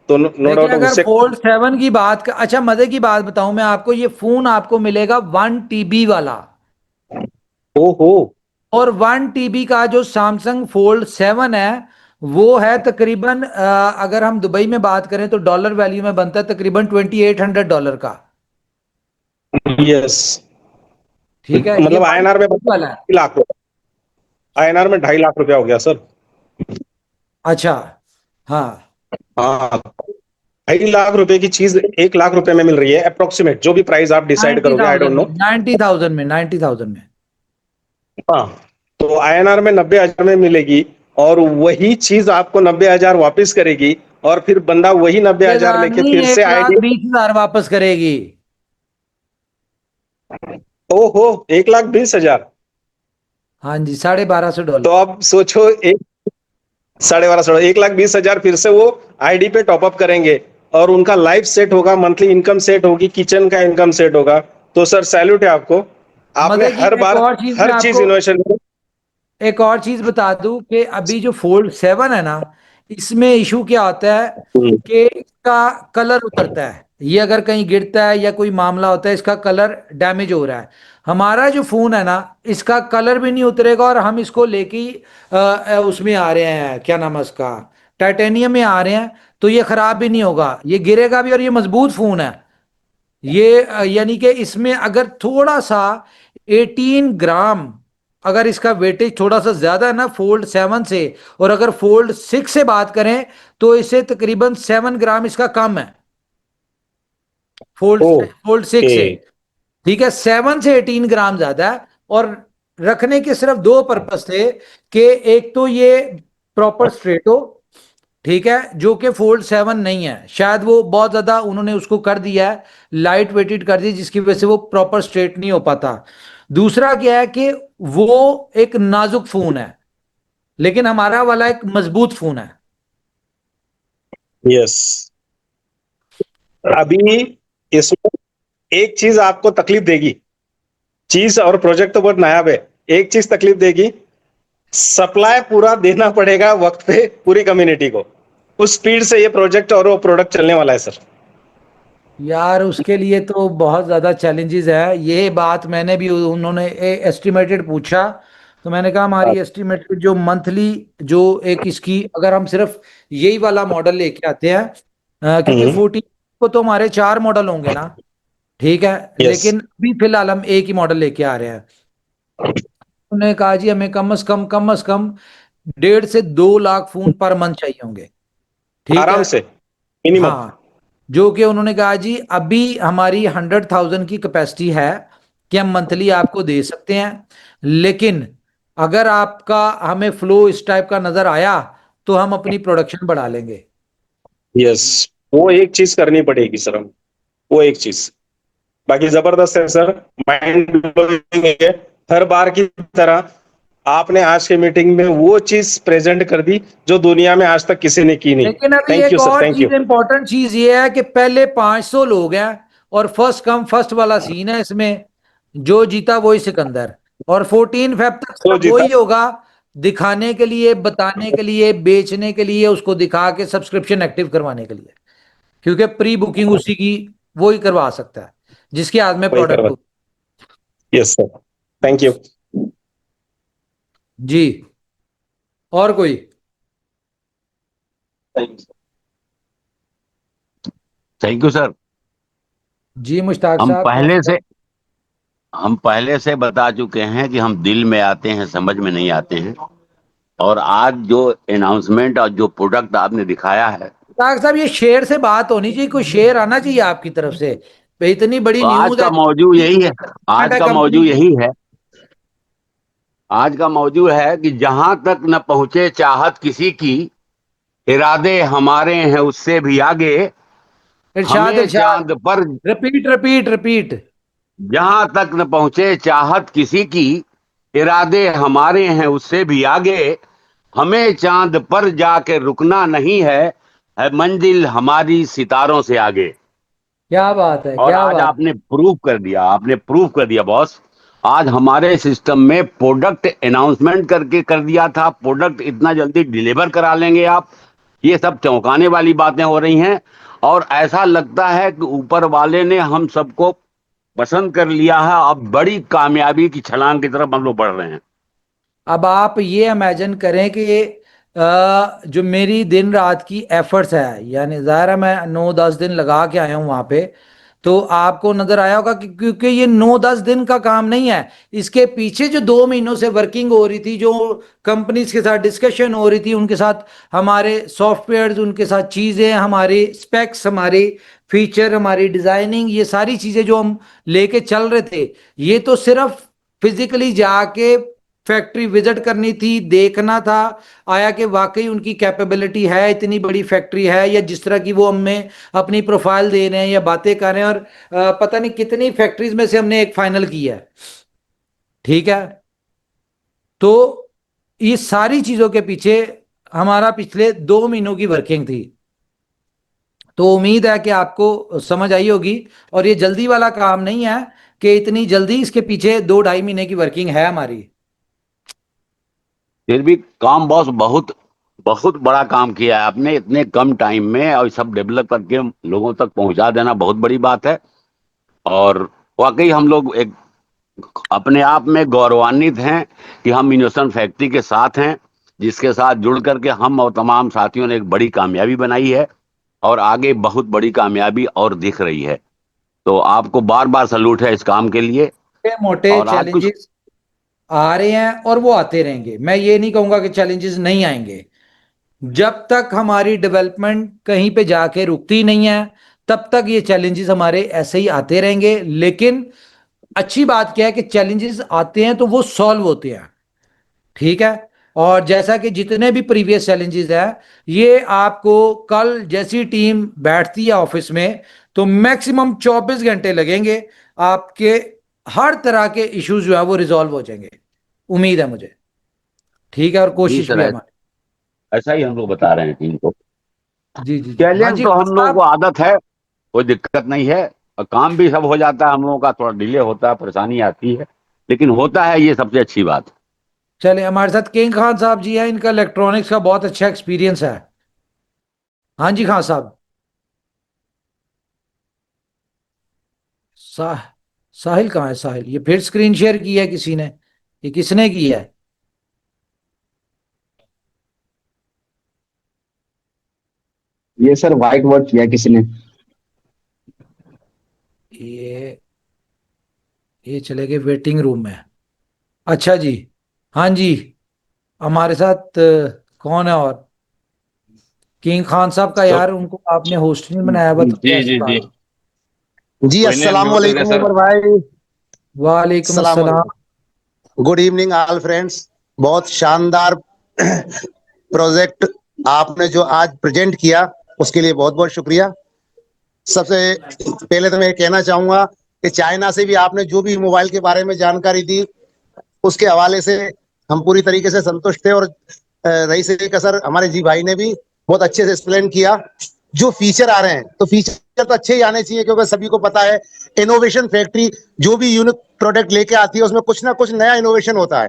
तो नो डाउट अगर उससे फोल्ड 7 की बात अच्छा मजे की बात बताऊं मैं आपको, ये फोन आपको मिलेगा 1 TB वाला, ओहो, और 1 TB का जो सैमसंग फोल्ड 7 है वो है तकरीबन अगर हम दुबई में बात करें तो डॉलर वैल्यू में बनता है तकरीबन $2800 का। यस, ठीक है, ये मतलब 1 आईएनआर में TB वाला है। 2.5 लाख, आईएनआर में 2.5 लाख रुपया हो गया सर। अच्छा, हाँ हाँ, 2.5 लाख रुपए की चीज 1 लाख रुपए में मिल रही है अप्रोक्सीमेट, जो भी प्राइस आप डिसाइड करोगे, आई डोंट नो। 90,000 में 90,000 में। हाँ, तो आईएनआर में 90,000 में मिलेगी, और वही चीज आपको 90,000 वापस करेगी, और फिर बंदा वही 90,000 लेके नहीं, फिर से 1,20,000 वापस करेगी। ओहो, 1,20,000। हाँ जी, $1250। तो अब सोचो, 12,500, 1,20,000 फिर से वो आईडी पे टॉपअप करेंगे, और उनका लाइफ सेट होगा, मंथली इनकम सेट होगी, किचन का इनकम सेट होगा। तो सर सैल्यूट है आपको, आपने मजे की हर एक बार और चीज हर मैं चीज आपको इनोवेशन। एक और चीज बता दूं कि अभी जो फोल्ड 7 है ना, इसमें इशू क्या होता है कि इसका कलर उतरता है, ये अगर कहीं गिरता है या कोई मामला होता है इसका कलर डैमेज हो रहा है। हमारा जो फोन है ना, इसका कलर भी नहीं उतरेगा, और हम इसको लेके ही, उसमें आ रहे हैं, क्या नाम है उसका, टाइटेनियम में आ रहे हैं, तो ये खराब भी नहीं होगा, ये गिरेगा भी, और ये मजबूत फोन है। ये यानी कि इसमें अगर थोड़ा सा 18 ग्राम, अगर इसका वेटेज थोड़ा सा ज्यादा है ना फोल्ड 7 से, और अगर फोल्ड 6 से बात करें तो इसे तकरीबन 7 ग्राम इसका कम है, फोल्ड 6 ओके, से। ठीक है, 7 से 18 ग्राम ज्यादा है। और रखने के सिर्फ दो पर्पस थे कि एक तो ये प्रॉपर स्ट्रेट हो, ठीक है, जो कि फोल्ड 7 नहीं है, शायद वो बहुत ज्यादा उन्होंने उसको कर दिया है, लाइट वेटेड कर दी, जिसकी वजह से वो प्रॉपर स्ट्रेट नहीं हो पाता। दूसरा क्या है कि वो एक नाजुक फोन है, लेकिन हमारा वाला एक मजबूत फोन है। यस। अभी इसमें एक चीज आपको तकलीफ देगी, चीज और प्रोजेक्ट तो बहुत नायाब है, एक चीज तकलीफ देगी, सप्लाई पूरा देना पड़ेगा वक्त पे पूरी कम्युनिटी को, उस स्पीड से ये प्रोजेक्ट और वो प्रोडक्ट चलने वाला है सर। यार उसके लिए तो बहुत ज़्यादा चैलेंजेस है, ये बात मैंने भी, उन्होंने एस्टिमेटेड पूछा, तो मैंने कहा हमारी एस्टिमेटेड जो मंथली, जो एक इसकी अगर हम सिर्फ यही वाला मॉडल लेके आते हैं, क्योंकि 14 को तो हमारे 4 मॉडल होंगे ना, ठीक है, यस, लेकिन अभी फिलहाल हम एक ही मॉडल लेके आ रहे हैं, उन्होंने कहा जी हमें कम से कम 1.5 से 2 लाख फोन पर मंथ चाहिए होंगे। ठीक आराम है। से मिनिमम। हाँ, जो कि उन्होंने कहा जी अभी हमारी 100,000 की कैपेसिटी है कि हम मंथली आपको दे सकते हैं, लेकिन अगर आपका हमें फ्लो इस टाइप का नजर आया तो हम अपनी प्रोडक्शन बढ़ा लेंगे। यस, वो एक चीज करनी पड़ेगी सर हम, वो एक चीज। बाकी जबरदस्त है सर, माइंड ब्लोइंग है। हर बार की तरह आपने आज की मीटिंग में वो चीज प्रेजेंट कर दी जो दुनिया में आज तक किसी ने की नहीं। लेकिन अभी थैंक एक यू सर, और थैंक यू। चीज इंपॉर्टेंट चीज ये है कि पहले 500 लोग हैं और फर्स्ट कम फर्स्ट वाला सीन है इसमें, जो जीता वही सिकंदर। और 14 फेब तक तो सिर्फ जीता। वही होगा, दिखाने के लिए, बताने के लिए, बेचने के लिए, उसको दिखा के सब्सक्रिप्शन एक्टिव करवाने के लिए, क्योंकि प्री बुकिंग उसी की वही करवा सकता है जिसके हाथ में वही प्रोडक्ट करवा। हो। Yes sir, thank you. जी, और कोई? Thank you sir. जी मुश्ताक हम साहब, क्या पहले मतलब? से हम पहले से बता चुके हैं कि हम दिल में आते हैं, समझ में नहीं आते हैं। और आज जो अनाउंसमेंट और जो प्रोडक्ट आपने दिखाया है, मुश्ताक साहब, ये शेयर से बात होनी चाहिए, कोई शेयर आना चाहिए आपकी तरफ से। भाई इतनी बड़ी तो आज न्यूज का है, मौजू यही है। आज का मौजू कंपनी की। यही है। आज का मौजू है कि जहां तक न पहुंचे चाहत किसी की, इरादे हमारे हैं उससे भी आगे, इरशाद हमें इरशाद, चांद पर। Repeat repeat repeat. जहां तक न पहुंचे चाहत किसी की, इरादे हमारे हैं उससे भी आगे, हमें चांद पर जाके रुकना नहीं है मंजिल हमारी सितारों से आगे। क्या बात है, और क्या आज बात। आपने प्रूव कर दिया, आपने प्रूव कर दिया बॉस। आज हमारे सिस्टम में प्रोडक्ट अनाउंसमेंट करके कर दिया था, प्रोडक्ट इतना जल्दी डिलीवर करा लेंगे आप। ये सब चौंकाने वाली बातें हो रही हैं। और ऐसा लगता है कि ऊपर वाले ने हम सबको पसंद कर लिया है। अब बड़ी कामयाबी की छलांग की तरफ हम लोग बढ़ रहे हैं। अब आप ये इमेजिन करें कि जो मेरी दिन रात की एफर्ट्स है, यानी ज़ाहिर है मैं 9-10 दिन लगा के आया हूँ वहां पे, तो आपको नजर आया होगा कि क्योंकि ये 9-10 दिन का काम नहीं है, इसके पीछे जो 2 महीनों से वर्किंग हो रही थी, जो कंपनीज के साथ डिस्कशन हो रही थी, उनके साथ हमारे सॉफ्टवेयर, उनके साथ चीजें, हमारे स्पेक्स, हमारे फीचर, हमारी डिजाइनिंग, ये सारी चीजें जो हम लेके चल रहे थे, ये तो सिर्फ फिजिकली जाके फैक्ट्री विजिट करनी थी, देखना था आया कि वाकई उनकी कैपेबिलिटी है, इतनी बड़ी फैक्ट्री है, या जिस तरह की वो हमें अपनी प्रोफाइल दे रहे हैं या बातें कर रहे हैं। और पता नहीं कितनी फैक्ट्रीज में से हमने एक फाइनल की है। ठीक है। तो ये सारी चीजों के पीछे हमारा पिछले 2 महीनों की वर्किंग थी। तो उम्मीद है कि आपको समझ आई होगी, और ये जल्दी वाला काम नहीं है कि इतनी जल्दी, इसके पीछे 2-2.5 महीने की वर्किंग है हमारी। फिर भी काम बॉस बहुत बहुत बड़ा काम किया है आपने इतने कम टाइम में, और सब डेवलप करके लोगों तक पहुंचा देना बहुत बड़ी बात है। और वाकई हम लोग एक अपने आप में गौरवान्वित हैं कि हम इनोवेशन फैक्ट्री के साथ हैं, जिसके साथ जुड़ करके हम और तमाम साथियों ने एक बड़ी कामयाबी बनाई है। और आगे बहुत बड़ी कामयाबी और दिख रही है। तो आपको बार बार सलूट है इस काम के लिए। मोटे मोटे और आज कुछ चैलेंजेस आ रहे हैं और वो आते रहेंगे, मैं ये नहीं कहूंगा कि चैलेंजेस नहीं आएंगे। जब तक हमारी डेवलपमेंट कहीं पे जाके रुकती नहीं है, तब तक ये चैलेंजेस हमारे ऐसे ही आते रहेंगे। लेकिन अच्छी बात क्या है कि चैलेंजेस आते हैं तो वो सॉल्व होते हैं। ठीक है। और जैसा कि जितने भी प्रीवियस चैलेंजेस हैं, ये आपको कल जैसी टीम बैठती है ऑफिस में, तो मैक्सिमम 24 घंटे लगेंगे, आपके हर तरह के इश्यूज जो है वो रिजॉल्व हो जाएंगे, उम्मीद है मुझे। ठीक है, और जी कोशिश भी सर, है हमारी। ऐसा ही हम लोग बता रहे हैं टीम को। जी जी जी, हाँ चैलेंज जी तो खान हम लोगों को साहब। आदत है, कोई दिक्कत नहीं है। और काम भी सब हो जाता है, हम लोगों का थोड़ा डिले होता है, परेशानी आती है, लेकिन होता है, ये सबसे अच्छी बात है। चले, हमारे साथ किंग खान साहब जी हैं, इनका इलेक्ट्रॉनिक्स का बहुत अच्छा एक्सपीरियंस है। हाँ जी खान साहब। साह साहिल कहाँ है? साहिल, ये फिर स्क्रीन शेयर की है किसी ने? ये किसने की है? ये सर व्हाइट बोर्ड किया किसी ने। ये ये चले गए वेटिंग रूम में। अच्छा जी। हाँ जी, हमारे साथ कौन है? और किंग खान साहब का, तो यार उनको आपने होस्ट नहीं बनाया, बताओ जी ऐसी जी जी, बात। जी कोई नहीं, अस्सलाम अनम्यूट कर रहे वालेकुम सर। उमर भाई। वालेकुम अस्सलाम अस्सलाम। वालेकुम। Good evening all friends. बहुत शानदार प्रोजेक्ट आपने जो आज प्रेजेंट किया उसके लिए बहुत बहुत शुक्रिया। सबसे पहले तो मैं कहना चाहूंगा कि चाइना से भी आपने जो भी मोबाइल के बारे में जानकारी दी उसके हवाले से हम पूरी तरीके से संतुष्ट थे। और रही से का सर हमारे जी भाई ने भी बहुत अच्छे से एक्सप्लेन किया। जो फीचर आ रहे हैं तो फीचर तो अच्छे ही आने चाहिए, क्योंकि सभी को पता है इनोवेशन फैक्ट्री जो भी यूनिक प्रोडक्ट लेके आती है उसमें कुछ ना कुछ नया इनोवेशन होता है।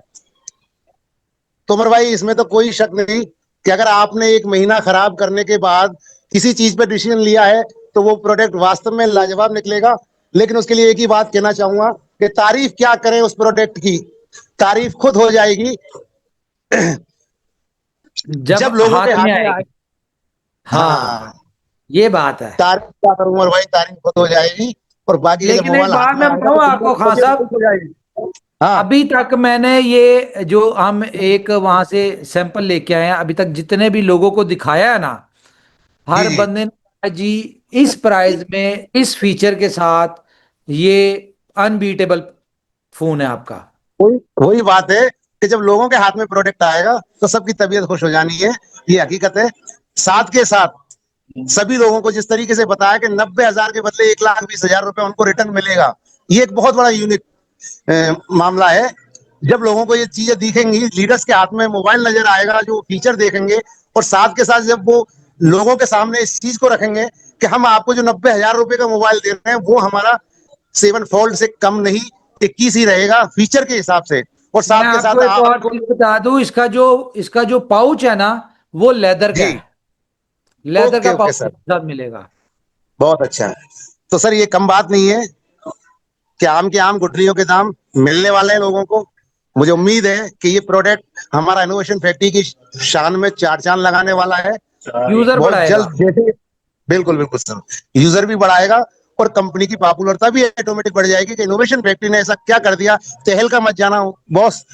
तो उमर भाई इसमें तो कोई शक नहीं कि अगर आपने एक महीना खराब करने के बाद किसी चीज पर डिसीजन लिया है तो वो प्रोडक्ट वास्तव में लाजवाब निकलेगा। लेकिन उसके लिए एक ही बात कहना चाहूंगा कि तारीफ क्या करें उस प्रोडक्ट की, तारीफ खुद हो जाएगी जब जब लोगों के हाथ में हाथ में आए। आएगी। हाँ, हाँ, ये बात है। तारीफ क्या करूं उमर भाई, तारीफ खुद हो जाएगी। और बाकी जब लेकिन एक मोबाइल हाथ बात में मैं आएगा बताऊं तो दुनिया आपको खान की साहब, खुश हो जाएगी। हाँ अभी तक मैंने ये जो हम एक वहां से सैंपल लेके आए हैं, अभी तक जितने भी लोगों को दिखाया है ना, जी हर जी, बंदे ने कहा, जी इस प्राइस में इस फीचर के साथ ये अनबीटेबल फोन है आपका। वही वही बात है कि जब लोगों के हाथ में प्रोडक्ट आएगा तो सबकी तबीयत खुश हो जानी है। ये हकीकत है। साथ के साथ सभी लोगों को जिस तरीके से बताया कि 90,000 के बदले 1,20,000 रुपए उनको रिटर्न मिलेगा, ये एक बहुत बड़ा यूनिक मामला है। जब लोगों को ये चीजें दिखेंगी, लीडर्स के हाथ में मोबाइल नजर आएगा, जो फीचर देखेंगे, और साथ के साथ जब वो लोगों के सामने इस चीज को रखेंगे कि हम आपको जो 90,000 रुपए का मोबाइल दे रहे हैं वो हमारा 7 फोल्ड से कम नहीं, 21 ही रहेगा फीचर के हिसाब से। और मैं साथ के आपको साथ एक और आपको चीज बता दूं, इसका जो पाउच है ना, वो लेदर का जी, है। लेदर ओके का ओके पाउच सर, साथ मिलेगा। बहुत अच्छा है। तो सर ये कम बात नहीं है कि आम के आम गुठलियों के दाम मिलने वाले हैं लोगों को। मुझे उम्मीद है कि ये प्रोडक्ट हमारा इनोवेशन फैक्ट्री की शान में चार चांद लगाने वाला है। यूजर बहुत बढ़ाएगा। जल्द जैसे, बिल्कुल बिल्कुल सर, यूजर भी बढ़ाएगा और कंपनी की पॉपुलरता भी ऑटोमेटिक बढ़ जाएगी कि इनोवेशन फैक्ट्री ने ऐसा क्या कर दिया, तहलका मच जाना बॉस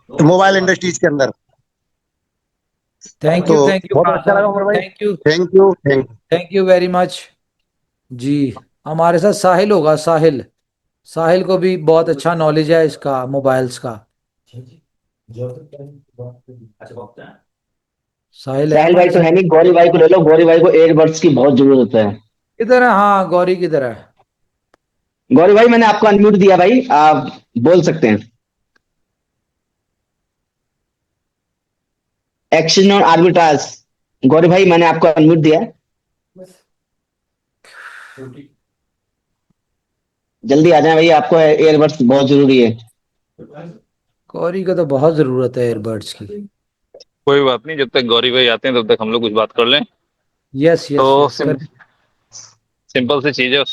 मोबाइल इंडस्ट्रीज के अंदर। थैंक तो यू, थैंक यू बहुत खान अच्छा लगा साहब, उमर भाई। Thank you. Thank you thank you. Thank you very much. जी, हमारे साथ साहिल होगा, साहिल। साहिल को भी बहुत अच्छा नॉलेज है इसका, मोबाइल्स का। साहिल है साहिल भाई हमारे तो है साथ? नहीं, गौरी भाई को ले लो, गौरी भाई को एयरबड्स की बहुत जरूरत है। किधर है? हाँ, गौरी किधर है? गौरी भाई मैंने आपको अनम्यूट दिया भाई, आप बोल सकते हैं। Action on arbitrage. गौरी भाई मैंने आपको अनम्यूट दिया है, जल्दी आ जाए भाई, आपको एयरबड्स बहुत जरूरी है। गौरी को तो बहुत जरूरत है एयरबड्स की। कोई बात नहीं, जब तक गौरी भाई आते हैं तब तक हम लोग कुछ बात कर लें। यस यस तो यस, कर। सिंपल सी चीज है,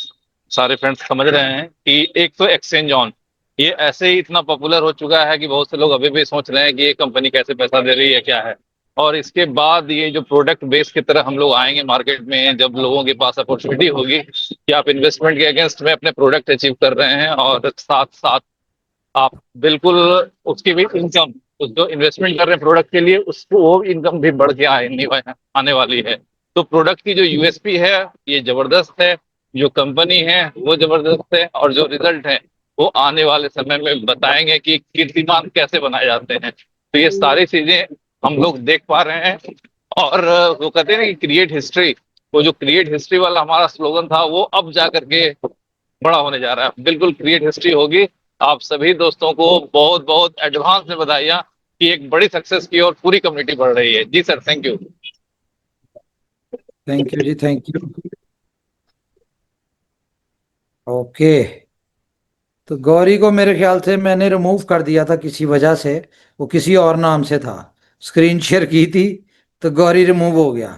सारे फ्रेंड्स समझ रहे हैं कि एक तो एक्सचेंज ऑन, ये ऐसे ही इतना पॉपुलर हो चुका है कि बहुत से लोग अभी भी सोच रहे हैं कि ये कंपनी कैसे पैसा दे रही है, क्या है। और इसके बाद ये जो प्रोडक्ट बेस की तरह हम लोग आएंगे मार्केट में, जब लोगों के पास अपॉर्चुनिटी होगी कि आप इन्वेस्टमेंट के अगेंस्ट में अपने प्रोडक्ट अचीव कर रहे हैं, और साथ साथ आप बिल्कुल उसकी भी इनकम, उस जो इन्वेस्टमेंट कर रहे हैं प्रोडक्ट के लिए, उसको वो इनकम भी बढ़ के आने वाली है। तो प्रोडक्ट की जो यूएसपी है ये जबरदस्त है, जो कंपनी है वो जबरदस्त है, और जो रिजल्ट है वो आने वाले समय में बताएंगे कि कीर्तिमान कैसे बनाए जाते हैं। तो ये सारी चीजें हम लोग देख पा रहे हैं। और वो कहते हैं ना कि क्रिएट हिस्ट्री, वो जो क्रिएट हिस्ट्री वाला हमारा स्लोगन था वो अब जा करके बड़ा होने जा रहा है, बिल्कुल क्रिएट हिस्ट्री होगी। आप सभी दोस्तों को बहुत बहुत एडवांस में बधाइयाँ कि एक बड़ी सक्सेस की और पूरी कम्युनिटी बढ़ रही है। जी sir, thank you. Thank you जी, थैंक यू। ओके। तो गौरी को मेरे ख्याल से मैंने रिमूव कर दिया था किसी वजह से, वो किसी और नाम से था। स्क्रीन शेयर की थी तो गौरी रिमूव हो गया।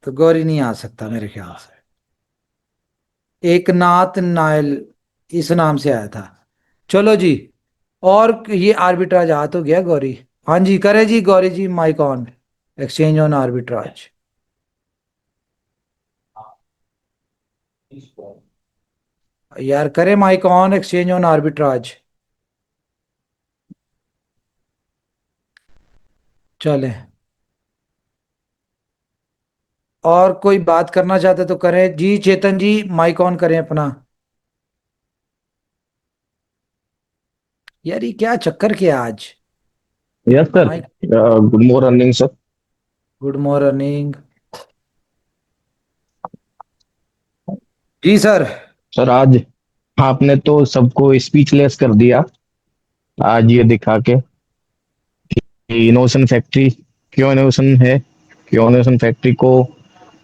तो गौरी नहीं आ सकता मेरे ख्याल से। एक नात नायल इस नाम से आया था। चलो जी। और ये आर्बिट्राज आ तो गया गौरी। हाँ जी, करे जी Gauri ji, mike on. Exchange on arbitrage. यार करे mike on, exchange on arbitrage. चले, और कोई बात करना चाहते तो करें जी। चेतन जी माइक ऑन करें अपना। यार ये क्या चक्कर क्या आज। Yes sir, mike. Good morning sir. Good morning जी सर। सर आज आपने तो सबको स्पीचलेस कर दिया आज ये दिखा के कि इनोवेशन फैक्ट्री क्यों इनोवेशन है, क्यों इनोवेशन फैक्ट्री को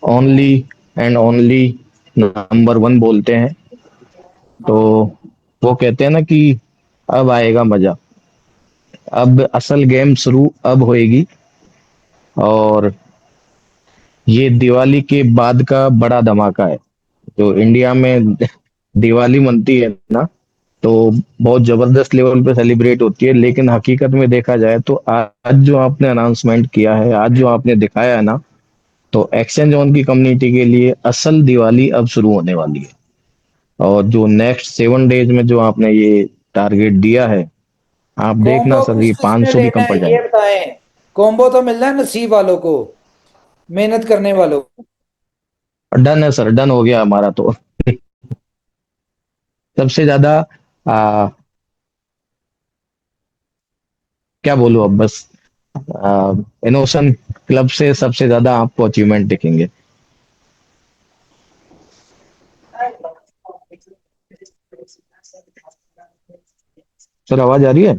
ओनली एंड ओनली नंबर 1 बोलते हैं। तो वो कहते हैं ना कि अब आएगा मजा, अब असल गेम शुरू अब होएगी। और ये दिवाली के बाद का बड़ा धमाका है। जो इंडिया में दिवाली मनती है ना, तो बहुत जबरदस्त लेवल पे सेलिब्रेट होती है, लेकिन हकीकत में देखा जाए तो आज जो आपने अनाउंसमेंट किया है, आज जो आपने दिखाया है ना, तो एक्सचेंज ऑन की कम्युनिटी के लिए असल दिवाली अब शुरू होने वाली है। और जो नेक्स्ट 7 डेज में जो आपने ये टारगेट दिया है, आप देखना कॉम्बो सर, किस ये किस में 500 भी लेना कम है पड़ ये जाएंगे। बताएं। कॉम्बो तो मिल रहा है नसीब वालों को, मेहनत करने वालों को। डन है सर, डन हो गया हमारा तो। सबसे ज्यादा आ, क्या बोलूं अब, बस इनोवेशन क्लब से सबसे ज्यादा आपको अचीवमेंट दिखेंगे। सर आवाज आ रही है?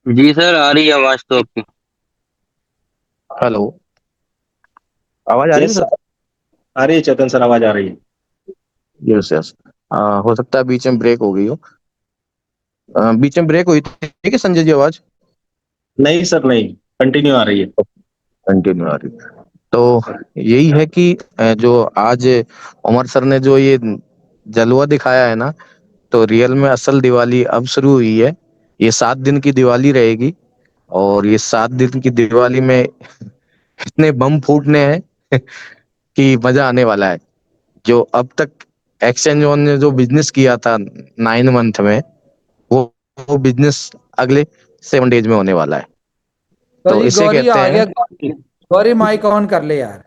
जी सर, आ रही है आवाज तो आपकी। हेलो, आवाज आ रही है यस सर? सर, आ रही है चेतन सर, आवाज आ रही है। Yes yes. हो सकता है बीच में ब्रेक हो गई हो। बीच में ब्रेक हुई थी, ठीक है संजय जी आवाज? नहीं सर, नहीं, कंटिन्यू आ रही है। कंटिन्यू आ रही है। तो यही है कि जो आज उमर सर ने जो ये जलवा दिखाया है ना, तो रियल में असल दिवाली अब शुरू हुई है। ये 7 दिन की दिवाली रहेगी, और ये 7 दिन की दिवाली में इतने बम फूटने हैं कि मजा आने वाला है। जो अब तक एक्सचेंज वन ने जो बिजनेस किया था 9 मंथ में, वो वो बिजनेस अगले 7 डेज में होने वाला है। तो तो जी इसे गौरी कहते आ हैं गया। गौरी, गौरी माइक ऑन कर ले यार।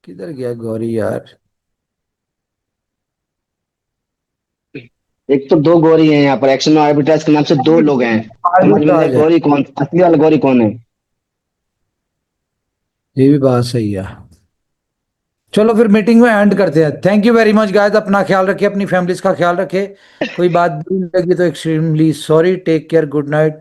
किधर गया गौरी यार। एक तो 2 गौरी हैं यहाँ पर, एक्शन आर्बिट्राज के नाम से 2 लोग हैं। समझ में नहीं आया आर्बिट्राज है। गौरी कौन, असली वाला गौरी कौन है। ये भी बात सही है। चलो फिर मीटिंग में एंड करते हैं। Thank you very much guys, अपना ख्याल रखिए, अपनी फैमिलीज का ख्याल रखिए। कोई बात बुरी लगी तो extremely sorry. Take care, good night.